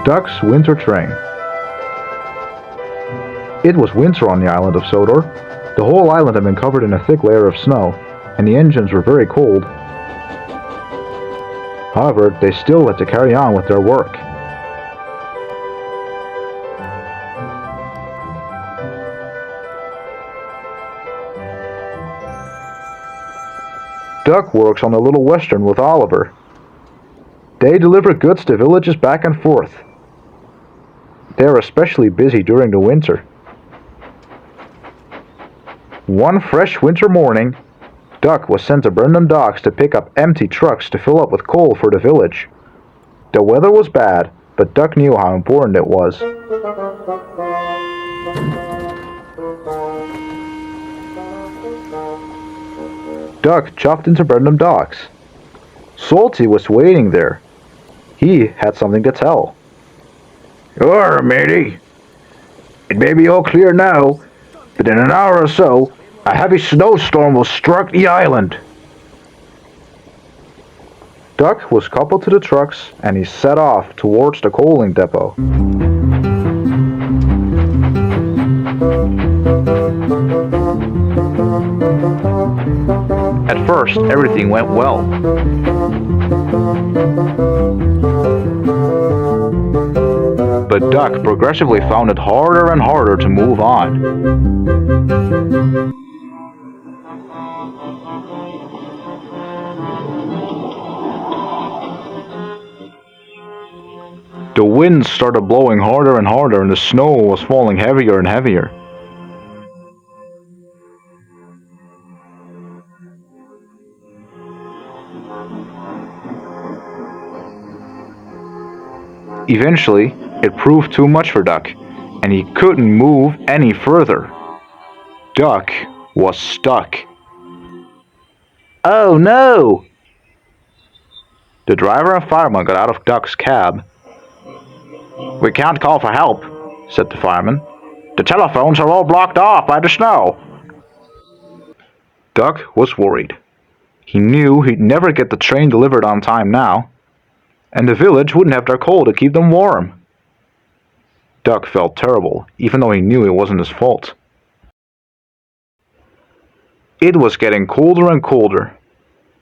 Duck's winter train. It was winter on the island of Sodor. The whole island had been covered in a thick layer of snow, and the engines were very cold. However, they still had to carry on with their work. Duck works on the Little Western with Oliver. They deliver goods to villages back and forth. They are especially busy during the winter. One fresh winter morning, Duck was sent to Brendam Docks to pick up empty trucks to fill up with coal for the village. The weather was bad, but Duck knew how important it was. Duck chopped into Brendam Docks. Salty was waiting there. He had something to tell. "Sure, matey. It may be all clear now, but in an hour or so, a heavy snowstorm will strike the island." Duck was coupled to the trucks and he set off towards the coaling depot. At first, everything went well. But Duck progressively found it harder and harder to move on. The wind started blowing harder and harder and the snow was falling heavier and heavier. Eventually, it proved too much for Duck, and he couldn't move any further. Duck was stuck. "Oh no!" The driver and fireman got out of Duck's cab. "We can't call for help," said the fireman. "The telephones are all blocked off by the snow." Duck was worried. He knew he'd never get the train delivered on time now, and the village wouldn't have their coal to keep them warm. Duck felt terrible, even though he knew it wasn't his fault. It was getting colder and colder.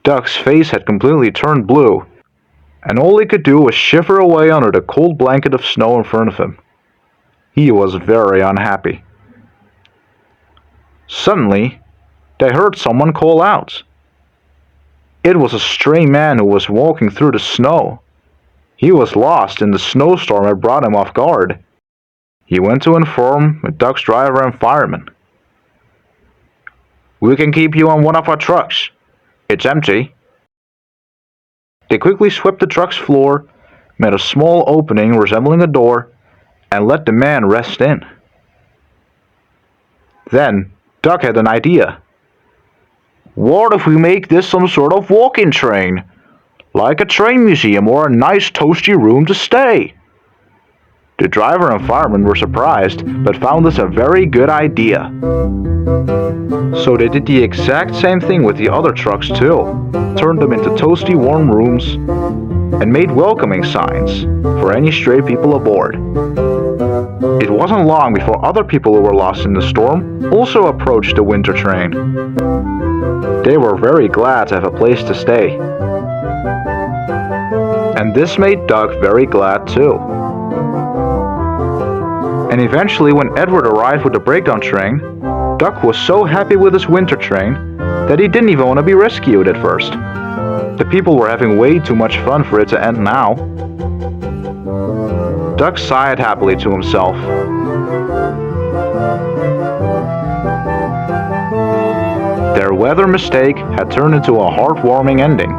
Duck's face had completely turned blue, and all he could do was shiver away under the cold blanket of snow in front of him. He was very unhappy. Suddenly, they heard someone call out. It was a stray man who was walking through the snow. He was lost and the snowstorm had brought him off guard. He went to inform Duck's driver and fireman. "We can keep you on one of our trucks. It's empty." They quickly swept the truck's floor, made a small opening resembling a door, and let the man rest in. Then Duck had an idea. "What if we make this some sort of walking train? Like a train museum or a nice toasty room to stay." The driver and fireman were surprised, but found this a very good idea. So they did the exact same thing with the other trucks too, turned them into toasty warm rooms, and made welcoming signs for any stray people aboard. It wasn't long before other people who were lost in the storm also approached the winter train. They were very glad to have a place to stay. And this made Duck very glad too. And eventually, when Edward arrived with the breakdown train, Duck was so happy with his winter train that he didn't even want to be rescued at first. The people were having way too much fun for it to end now. Duck sighed happily to himself. Their weather mistake had turned into a heartwarming ending.